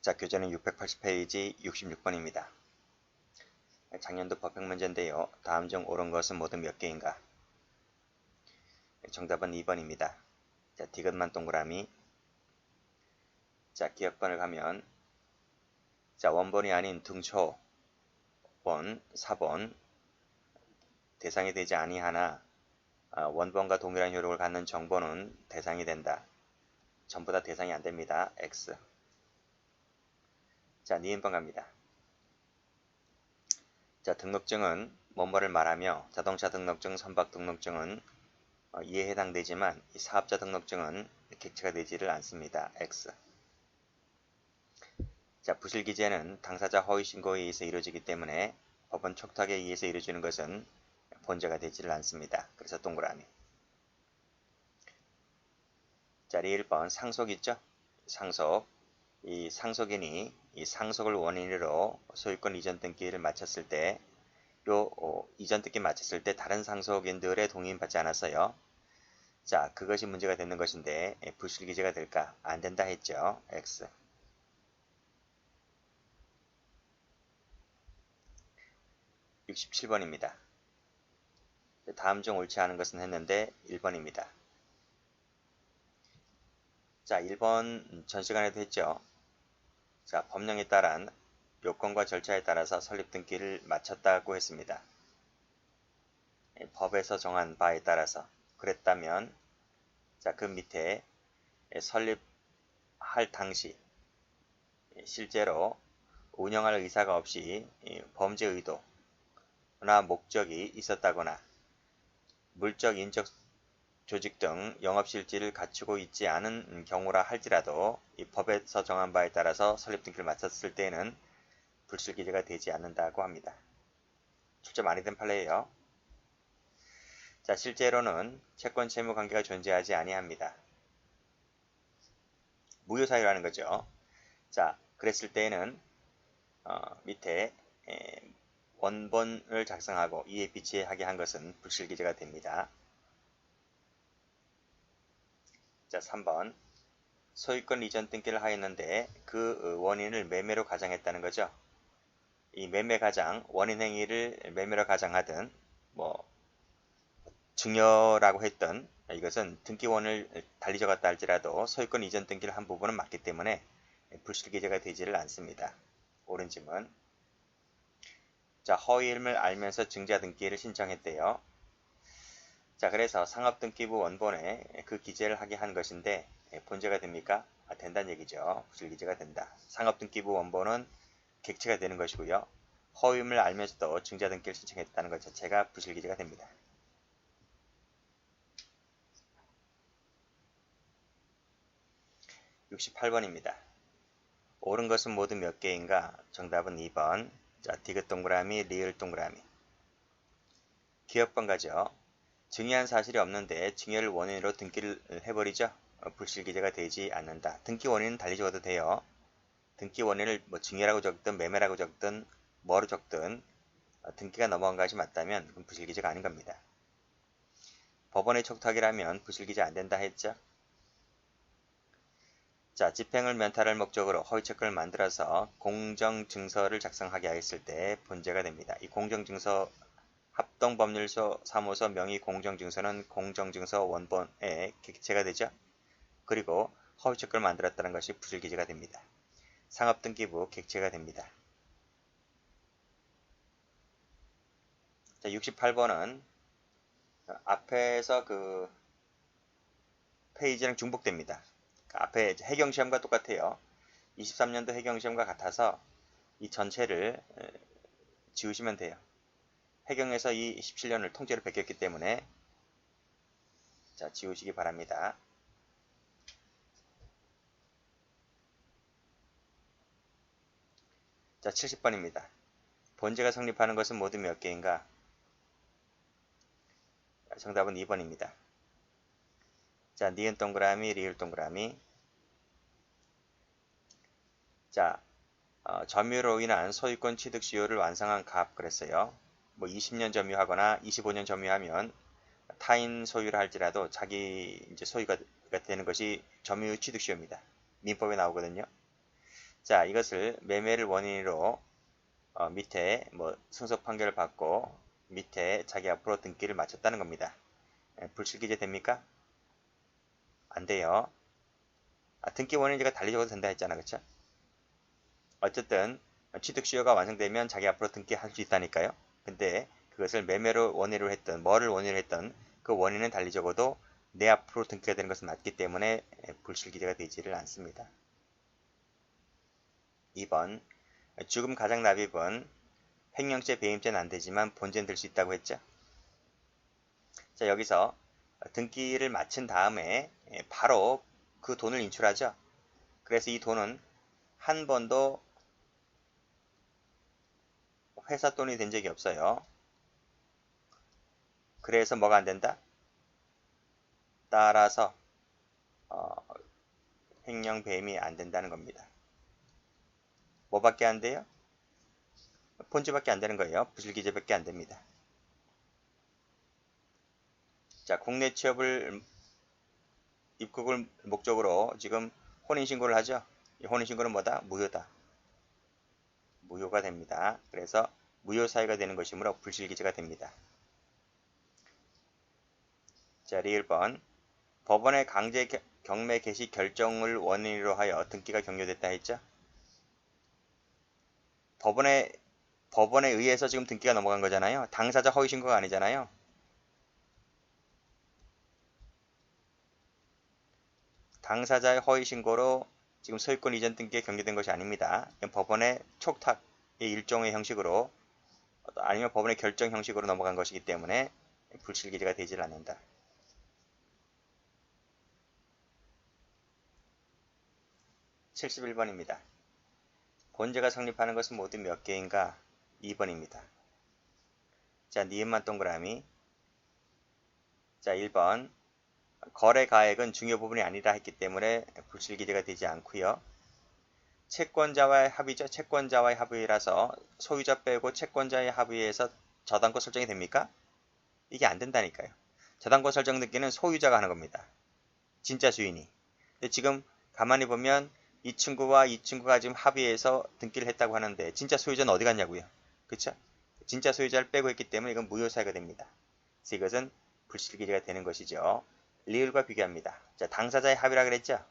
자, 교재는 680페이지 66번입니다. 작년도 법학 문제인데요. 다음 중 옳은 것은 모두 몇 개인가? 정답은 2번입니다. 자, 디귿만 동그라미. 자, 기억번을 가면 자, 원본이 아닌 등초 번, 4번 대상이 되지 아니하나 원본과 동일한 효력을 갖는 정보는 대상이 된다. 전부 다 대상이 안 됩니다. X. 자, 니은번 갑니다. 자, 등록증은 뭐뭐를 말하며 자동차 등록증, 선박 등록증은 이에 해당되지만 이 사업자 등록증은 객체가 되지를 않습니다. X. 자, 부실기재는 당사자 허위신고에 의해서 이루어지기 때문에 법원 촉탁에 의해서 이루어지는 것은 본죄가 되지를 않습니다. 그래서 동그라미. 자, 1번 상속 있죠? 상속. 이 상속인이 이 상속을 원인으로 소유권 이전 등기를 마쳤을 때 이전 등기 마쳤을 때 다른 상속인들의 동의는 받지 않았어요. 자, 그것이 문제가 되는 것인데 부실기재가 될까? 안 된다 했죠. X. 67번입니다. 다음 중 옳지 않은 것은 했는데 1번입니다. 자, 1번 전 시간에도 했죠. 자, 법령에 따른 요건과 절차에 따라서 설립 등기를 마쳤다고 했습니다. 법에서 정한 바에 따라서 그랬다면 자, 그 밑에 설립할 당시 실제로 운영할 의사가 없이 범죄 의도나 목적이 있었다거나 물적, 인적 조직 등 영업실질을 갖추고 있지 않은 경우라 할지라도 이 법에서 정한 바에 따라서 설립 등기를 마쳤을 때에는 불실기재가 되지 않는다고 합니다. 출제 많이 된 판례예요. 자, 실제로는 채권 채무 관계가 존재하지 아니합니다. 무효사유라는 거죠. 자, 그랬을 때에는 밑에 원본을 작성하고 이에 비치하게 한 것은 불실기재가 됩니다. 자, 3번 소유권 이전 등기를 하였는데 그 원인을 매매로 가정했다는 거죠. 이 매매 가장, 원인 행위를 매매로 가정하든 증여라고 했던 이것은 등기원을 달리 적었다 할지라도 소유권 이전 등기를 한 부분은 맞기 때문에 불실기재가 되지를 않습니다. 옳은 질문. 자, 허위임을 알면서 증자 등기를 신청했대요. 자, 그래서 상업등기부 원본에 그 기재를 하게 한 것인데 본죄가 됩니까? 된다는 얘기죠. 불실기재가 된다. 상업등기부 원본은 객체가 되는 것이고요. 허위임을 알면서도 증자 등기를 신청했다는 것 자체가 불실기재가 됩니다. 68번입니다. 옳은 것은 모두 몇 개인가? 정답은 2번. 자, 디귿 동그라미, 리을 동그라미. 기억번 가죠. 증여한 사실이 없는데 증여를 원인으로 등기를 해버리죠. 불실기재가 되지 않는다. 등기 원인은 달리 적어도 돼요. 등기 원인을 증여라고 적든 매매라고 적든 뭐로 적든 등기가 넘어간 것이 맞다면 그건 불실기재가 아닌 겁니다. 법원의 촉탁이라면 불실기재 안 된다 했죠. 자, 집행을 면탈할 목적으로 허위채권을 만들어서 공정증서를 작성하게 하였을 때 본죄가 됩니다. 이 공정증서 합동법률소 사무소 명의 공정증서는 공정증서 원본의 객체가 되죠. 그리고 허위채권을 만들었다는 것이 부실기재가 됩니다. 상업등기부 객체가 됩니다. 자, 68번은 앞에서 그 페이지랑 중복됩니다. 앞에 해경시험과 똑같아요. 23년도 해경시험과 같아서 이 전체를 지우시면 돼요. 해경에서 이 17년을 통째로 베꼈기 때문에 자, 지우시기 바랍니다. 자, 70번입니다. 본죄가 성립하는 것은 모두 몇 개인가? 정답은 2번입니다. 자, 니은 동그라미, 리을 동그라미. 자, 점유로 인한 소유권 취득 수요를 완성한 값 그랬어요. 20년 점유하거나 25년 점유하면 타인 소유라 할지라도 자기 이제 소유가 되는 것이 점유 취득 수요입니다. 민법에 나오거든요. 자, 이것을 매매를 원인으로 밑에 뭐 승소 판결을 받고 밑에 자기 앞으로 등기를 마쳤다는 겁니다. 불실기재 됩니까? 안 돼요. 등기 원인 제가 달리 적어도 된다 했잖아, 그쵸? 어쨌든 취득 수요가 완성되면 자기 앞으로 등기할 수 있다니까요. 근데 그것을 매매로 원인으로 했던, 뭐를 원인으로 했던 그 원인은 달리 적어도 내 앞으로 등기가 되는 것은 맞기 때문에 불실기재가 되지를 않습니다. 2번 주금 가장 납입은 횡령죄 배임죄는 안 되지만 본죄는 될 수 있다고 했죠. 자, 여기서 등기를 마친 다음에 바로 그 돈을 인출하죠. 그래서 이 돈은 한 번도 회사 돈이 된 적이 없어요. 그래서 뭐가 안 된다? 따라서 횡령 배임이 안 된다는 겁니다. 뭐밖에 안 돼요? 본죄밖에 안 되는 거예요. 부실기재밖에 안 됩니다. 자, 국내 취업을 입국을 목적으로 지금 혼인신고를 하죠. 이 혼인신고는 뭐다? 무효다. 무효가 됩니다. 그래서 무효사유가 되는 것이므로 불실기재가 됩니다. 자, 리을번 법원의 강제 경매 개시 결정을 원인으로 하여 등기가 경료됐다 했죠. 법원에 의해서 지금 등기가 넘어간 거잖아요. 당사자 허위신고가 아니잖아요. 당사자의 허위신고로 지금 소유권 이전 등기에 경계된 것이 아닙니다. 법원의 촉탁의 일종의 형식으로 아니면 법원의 결정 형식으로 넘어간 것이기 때문에 불실기재가 되질 않는다. 71번입니다. 본죄가 성립하는 것은 모두 몇 개인가? 2번입니다. 자, 니은만 동그라미. 자, 1번 거래 가액은 중요 부분이 아니라 했기 때문에 불실기재가 되지 않고요. 채권자와의 합의죠. 채권자와의 합의라서 소유자 빼고 채권자의 합의에서 저당권 설정이 됩니까? 이게 안 된다니까요. 저당권 설정 등기는 소유자가 하는 겁니다. 진짜 주인이. 근데 지금 가만히 보면 이 친구와 이 친구가 지금 합의해서 등기를 했다고 하는데 진짜 소유자는 어디 갔냐고요. 그쵸? 진짜 소유자를 빼고 했기 때문에 이건 무효사유가 됩니다. 그래서 이것은 불실기재가 되는 것이죠. 리을과 비교합니다. 자, 당사자의 합의라 그랬죠?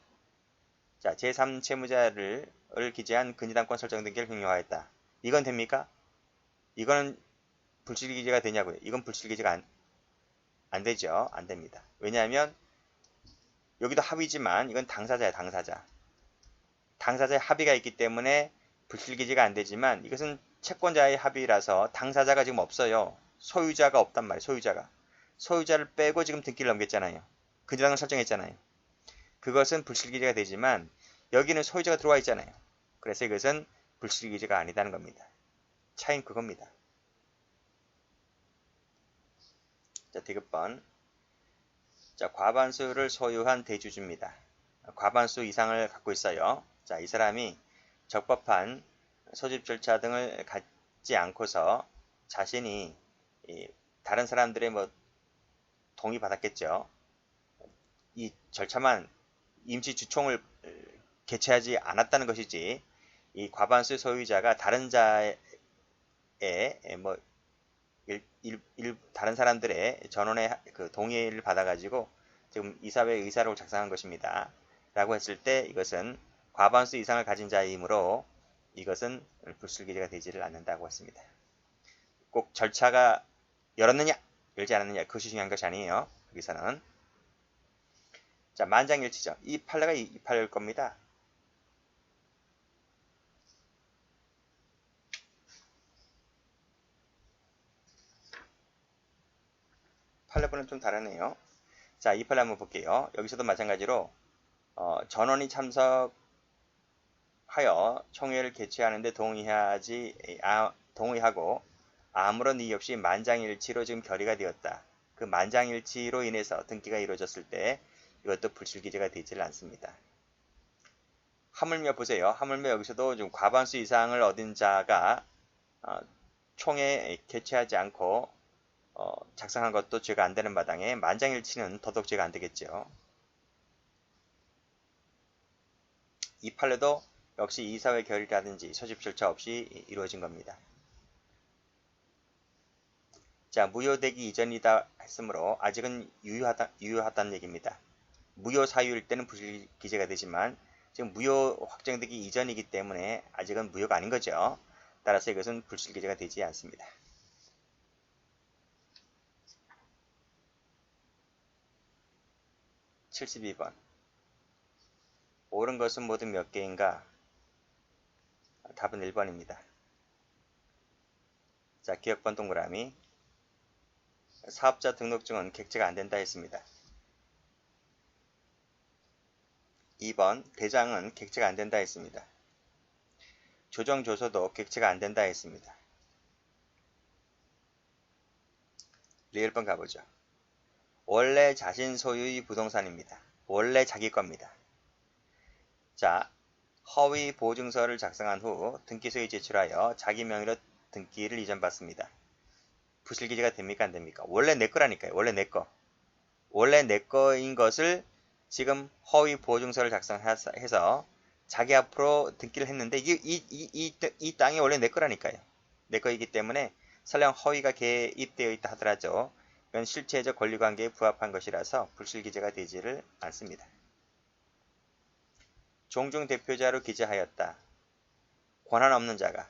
자, 제3채무자를 기재한 근저당권 설정 등기를 횡령하였다. 이건 됩니까? 이거는 불실기재가 되냐고요? 이건 불실기재가 안 되죠. 안 됩니다. 왜냐하면 여기도 합의지만 이건 당사자야, 당사자. 당사자의 합의가 있기 때문에 불실기재가 안 되지만 이것은 채권자의 합의라서 당사자가 지금 없어요. 소유자가 없단 말이에요. 소유자를 빼고 지금 등기를 넘겼잖아요. 근저당을 설정했잖아요. 그것은 불실기재가 되지만 여기는 소유자가 들어와 있잖아요. 그래서 이것은 불실기재가 아니다는 겁니다. 차이는 그겁니다. 자, 디귿번. 자, 과반수를 소유한 대주주입니다. 과반수 이상을 갖고 있어요. 자, 이 사람이 적법한 소집 절차 등을 갖지 않고서 자신이 다른 사람들의 동의 받았겠죠. 이 절차만 임시 주총을 개최하지 않았다는 것이지 이 과반수 소유자가 다른 자의 다른 사람들의 전원의 그 동의를 받아가지고 지금 이사회 의사록을 작성한 것입니다. 라고 했을 때 이것은 과반수 이상을 가진 자이므로 이것은 불실기재가 되지를 않는다고 했습니다. 꼭 절차가 열었느냐 열지 않았느냐 그것이 중요한 것이 아니에요. 여기서는 자, 만장일치죠. 이 판례가 이 판례일 겁니다. 판례분은 좀 다르네요. 자, 이 판례 한번 볼게요. 여기서도 마찬가지로 전원이 참석하여 총회를 개최하는데 동의하고 아무런 이의 없이 만장일치로 지금 결의가 되었다. 그 만장일치로 인해서 등기가 이루어졌을 때 이것도 불실기재가 되지를 않습니다. 하물며 보세요. 하물며 여기서도 좀 과반수 이상을 얻은 자가 총회 개최하지 않고 작성한 것도 죄가 안 되는 마당에 만장일치는 더더욱 죄가 안 되겠죠. 이 판례도 역시 이사회 결의라든지 소집 절차 없이 이루어진 겁니다. 자, 무효되기 이전이다 했으므로 아직은 유효하다는 얘기입니다. 무효 사유일 때는 불실기재가 되지만 지금 무효 확정되기 이전이기 때문에 아직은 무효가 아닌 거죠. 따라서 이것은 불실기재가 되지 않습니다. 72번. 옳은 것은 모두 몇 개인가? 답은 1번입니다. 자, 기억번 동그라미. 사업자 등록증은 객체가 안 된다 했습니다. 2번. 대장은 객체가 안 된다 했습니다. 조정조서도 객체가 안 된다 했습니다. 1번 가보죠. 원래 자신 소유의 부동산입니다. 원래 자기 겁니다. 자, 허위 보증서를 작성한 후 등기소에 제출하여 자기 명의로 등기를 이전받습니다. 부실기재가 됩니까? 안 됩니까? 원래 내 거라니까요. 원래 내 거. 원래 내 거인 것을 지금 허위 보증서를 작성해서 자기 앞으로 등기를 했는데 이 땅이 원래 내 거라니까요. 내 거이기 때문에 설령 허위가 개입되어 있다 하더라도 이건 실체적 권리관계에 부합한 것이라서 불실기재가 되지를 않습니다. 종중 대표자로 기재하였다. 권한 없는 자가,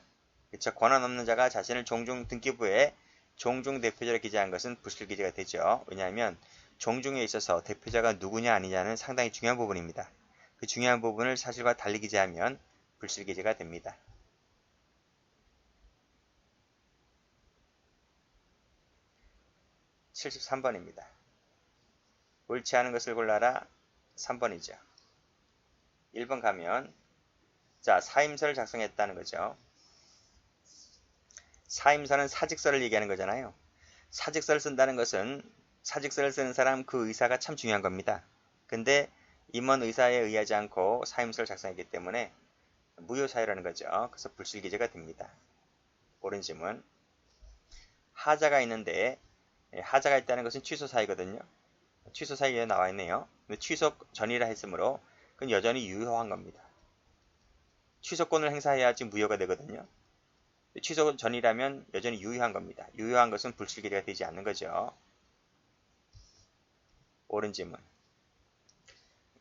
그쵸? 권한 없는 자가 자신을 종중 등기부에 종중 대표자로 기재한 것은 불실기재가 되죠. 왜냐하면 종중에 있어서 대표자가 누구냐 아니냐는 상당히 중요한 부분입니다. 그 중요한 부분을 사실과 달리 기재하면 불실기재가 됩니다. 73번입니다. 옳지 않은 것을 골라라. 3번이죠. 1번 가면 자, 사임서를 작성했다는 거죠. 사임서는 사직서를 얘기하는 거잖아요. 사직서를 쓴다는 것은 사직서를 쓰는 사람 그 의사가 참 중요한 겁니다. 근데 임원 의사에 의하지 않고 사임서를 작성했기 때문에 무효사유라는 거죠. 그래서 불실기재가 됩니다. 옳은 질문. 하자가 있는데 하자가 있다는 것은 취소사유거든요. 취소사유에 나와 있네요. 근데 취소 전이라 했으므로 그건 여전히 유효한 겁니다. 취소권을 행사해야지 무효가 되거든요. 취소 전이라면 여전히 유효한 겁니다. 유효한 것은 불실기재가 되지 않는 거죠. 옳은 질문.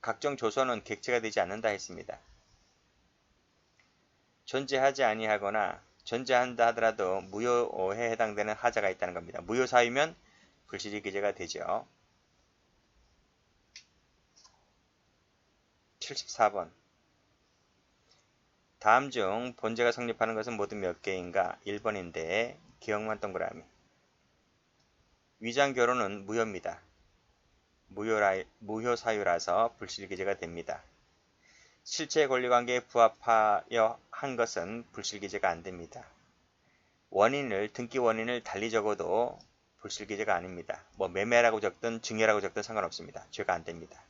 각종 조서는 객체가 되지 않는다 했습니다. 존재하지 아니하거나 존재한다 하더라도 무효에 해당되는 하자가 있다는 겁니다. 무효 사유면 불실기재가 되죠. 74번. 다음 중 본제가 성립하는 것은 모두 몇 개인가? 1번인데 기억만 동그라미. 위장결혼은 무효입니다. 무효 사유라서 불실기재가 됩니다. 실체 권리관계에 부합하여 한 것은 불실기재가 안 됩니다. 등기 원인을 달리 적어도 불실기재가 아닙니다. 뭐 매매라고 적든 증여라고 적든 상관없습니다. 죄가 안 됩니다.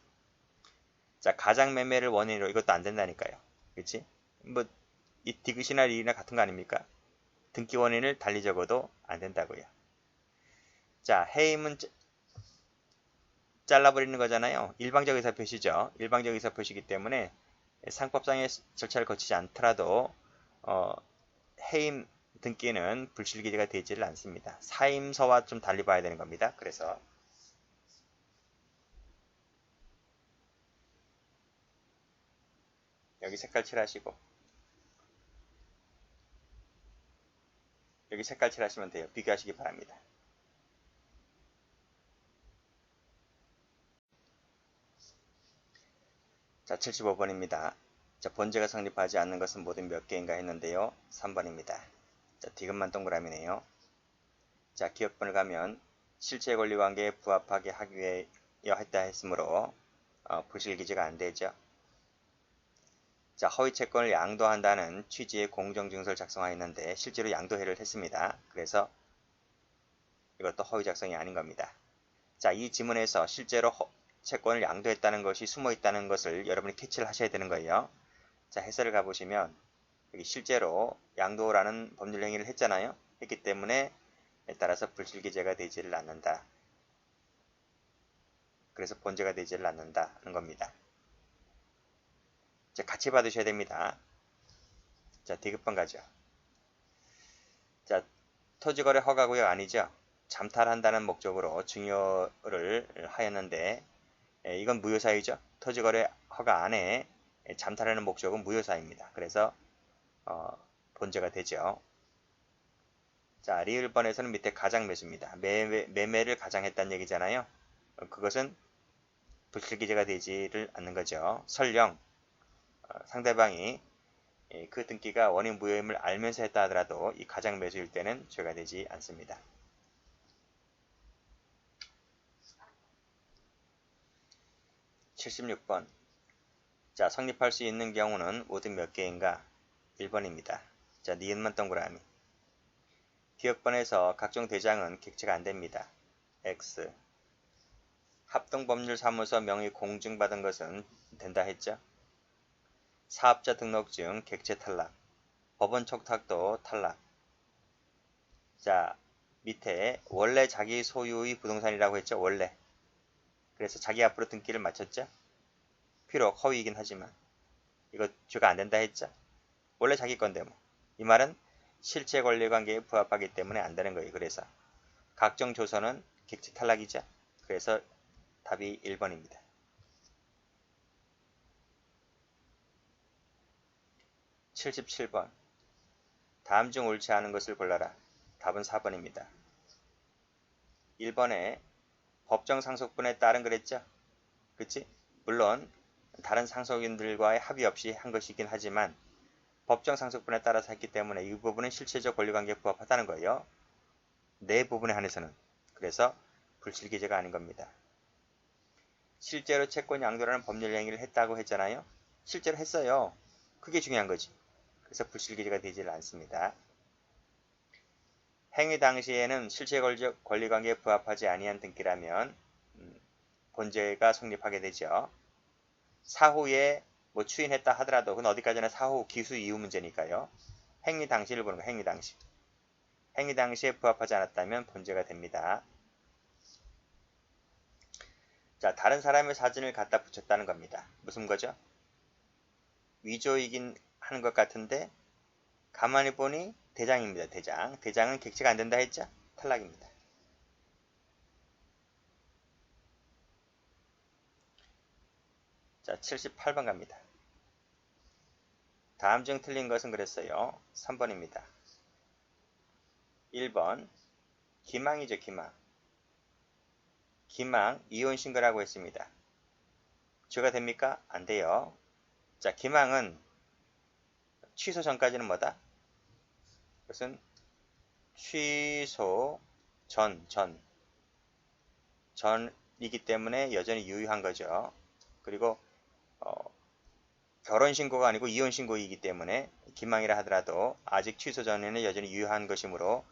자, 가장매매를 원인으로 이것도 안 된다니까요. 그치? 뭐 이 디귿이나 리나 같은 거 아닙니까? 등기 원인을 달리 적어도 안 된다고요. 자, 해임은 잘라버리는 거잖아요. 일방적 의사표시죠. 일방적 의사표시이기 때문에 상법상의 절차를 거치지 않더라도 해임 등기는 불실기재가 되지를 않습니다. 사임서와 좀 달리 봐야 되는 겁니다. 그래서 여기 색깔 칠하시고 여기 색깔 칠하시면 돼요. 비교하시기 바랍니다. 자, 75번입니다. 자, 본제가 성립하지 않는 것은 모두 몇 개인가 했는데요. 3번입니다. 자, 디귿만 동그라미네요. 자, 기억번을 가면 실체 권리관계에 부합하게 하기 위하여 했다 했으므로 불실기재가 안 되죠. 자, 허위채권을 양도한다는 취지의 공정증서를 작성하였는데 실제로 양도회를 했습니다. 그래서 이것도 허위 작성이 아닌 겁니다. 자, 이 지문에서 실제로 채권을 양도했다는 것이 숨어 있다는 것을 여러분이 캐치를 하셔야 되는 거예요. 자, 해설을 가보시면 여기 실제로 양도라는 법률 행위를 했잖아요. 했기 때문에 따라서 불실기재가 되지를 않는다. 그래서 본제가 되지를 않는다는 겁니다. 자, 같이 받으셔야 됩니다. 자, 디귿번 가죠. 자, 토지거래 허가구역 아니죠? 잠탈한다는 목적으로 증여를 하였는데 이건 무효사유죠. 토지거래 허가 안에 잠탈하는 목적은 무효사유입니다. 그래서 본죄가 되죠. 자, 리을번에서는 밑에 가장 매수입니다. 매매를 가장 했다는 얘기잖아요. 그것은 불실기재가 되지를 않는 거죠. 설령 상대방이 그 등기가 원인 무효임을 알면서 했다 하더라도 이 가장 매수일 때는 죄가 되지 않습니다. 76번. 자, 성립할 수 있는 경우는 모두 몇 개인가? 1번입니다. 자, 니은만 동그라미. 기억번에서 각종 대장은 객체가 안됩니다. X. 합동법률사무소 명의 공증받은 것은 된다 했죠? 사업자 등록증 객체 탈락. 법원 촉탁도 탈락. 자, 밑에 원래 자기 소유의 부동산이라고 했죠? 원래. 그래서 자기 앞으로 등기를 마쳤죠? 비록 허위이긴 하지만 이거 죄가 안 된다 했죠? 원래 자기 건데 뭐. 이 말은 실체 권리관계에 부합하기 때문에 안 되는 거예요. 그래서 각종 조서는 객체 탈락이죠? 그래서 답이 1번입니다. 77번. 다음 중 옳지 않은 것을 골라라. 답은 4번입니다. 1번에 법정 상속분에 따른 그랬죠? 그치? 물론 다른 상속인들과의 합의 없이 한 것이긴 하지만 법정 상속분에 따라서 했기 때문에 이 부분은 실체적 권리관계에 부합하다는 거예요. 네 부분에 한해서는. 그래서 불실기재가 아닌 겁니다. 실제로 채권 양도라는 법률 행위를 했다고 했잖아요. 실제로 했어요. 그게 중요한 거지. 그래서 불실기재가 되질 않습니다. 행위 당시에는 실체 권리관계에 부합하지 아니한 등기라면 본죄가 성립하게 되죠. 사후에 뭐 추인했다 하더라도 그건 어디까지나 사후 기수 이후 문제니까요. 행위 당시를 보는 거, 행위 당시. 행위 당시에 부합하지 않았다면 본죄가 됩니다. 자, 다른 사람의 사진을 갖다 붙였다는 겁니다. 무슨 거죠? 위조이긴 하는 것 같은데 가만히 보니 대장입니다. 대장. 대장은 객체가 안 된다 했죠? 탈락입니다. 자, 78번 갑니다. 다음 중 틀린 것은 그랬어요. 3번입니다. 1번 기망이죠. 기망. 기망 이혼 신고라고 했습니다. 죄가 됩니까? 안 돼요. 자, 기망은 취소 전까지는 뭐다? 그것은 취소 전이기 때문에 여전히 유효한 거죠. 그리고 결혼신고가 아니고 이혼신고이기 때문에 기망이라 하더라도 아직 취소 전에는 여전히 유효한 것이므로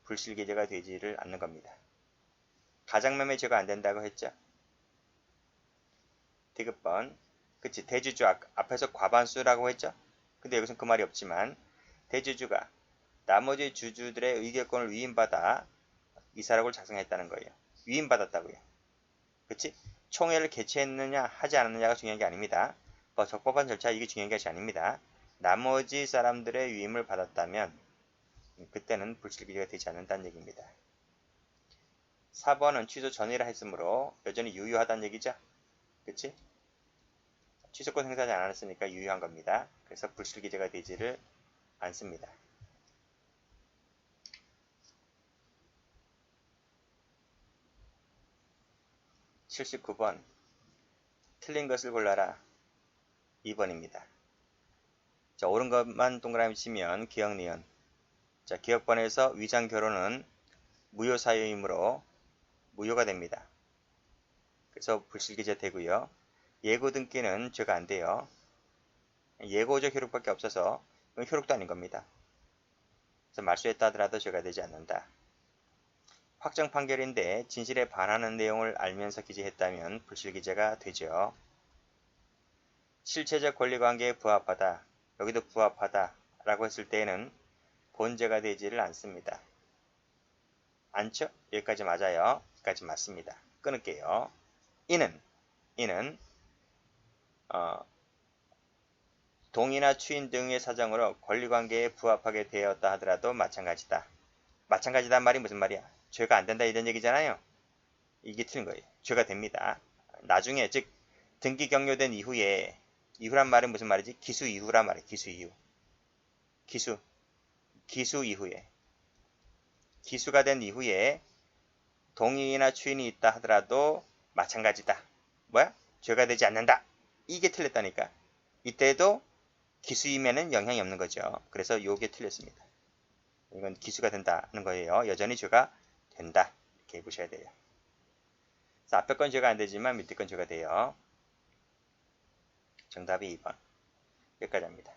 불실기재가 되지를 않는 겁니다. 가장매매 죄가 안 된다고 했죠. 디귿번. 그치, 대주주 앞에서 과반수라고 했죠. 근데 여기서는 그 말이 없지만 대주주가 나머지 주주들의 의결권을 위임받아 이사록을 작성했다는 거예요. 위임받았다고요. 그치? 총회를 개최했느냐 하지 않았느냐가 중요한 게 아닙니다. 뭐 적법한 절차 이게 중요한 것이 아닙니다. 나머지 사람들의 위임을 받았다면 그때는 불실기재가 되지 않는다는 얘기입니다. 4번은 취소 전이라 했으므로 여전히 유효하다는 얘기죠. 그치? 취소권 행사하지 않았으니까 유효한 겁니다. 그래서 불실기재가 되지를 않습니다. 79번. 틀린 것을 골라라. 2번입니다. 자, 옳은 것만 동그라미 치면 기억, 니은. 자, 기억번에서 위장 결혼은 무효 사유이므로 무효가 됩니다. 그래서 불실기재 되고요. 예고 등기는 죄가 안 돼요. 예고적 효력밖에 없어서 효력도 아닌 겁니다. 그래서 말소했다 하더라도 죄가 되지 않는다. 확정 판결인데 진실에 반하는 내용을 알면서 기재했다면 불실기재가 되죠. 실체적 권리관계에 부합하다. 여기도 부합하다 라고 했을 때에는 본죄가 되지를 않습니다. 않죠? 여기까지 맞아요. 여기까지 맞습니다. 끊을게요. 이는 동의나 추인 등의 사정으로 권리관계에 부합하게 되었다 하더라도 마찬가지다. 마찬가지단 말이 무슨 말이야? 죄가 안 된다 이런 얘기잖아요. 이게 틀린 거예요. 죄가 됩니다. 나중에 즉 등기 경료된 이후에 이후란 말은 무슨 말이지? 기수 이후란 말이에요. 기수 이후. 기수 이후에 기수가 된 이후에 동의나 추인이 있다 하더라도 마찬가지다. 뭐야? 죄가 되지 않는다. 이게 틀렸다니까. 이때도 기수임에는 영향이 없는 거죠. 그래서 요게 틀렸습니다. 이건 기수가 된다는 거예요. 여전히 죄가 된다. 이렇게 보셔야 돼요. 그래서 앞에 건 죄가 안 되지만 밑에 건 죄가 돼요. 정답이 2번. 여기까지 합니다.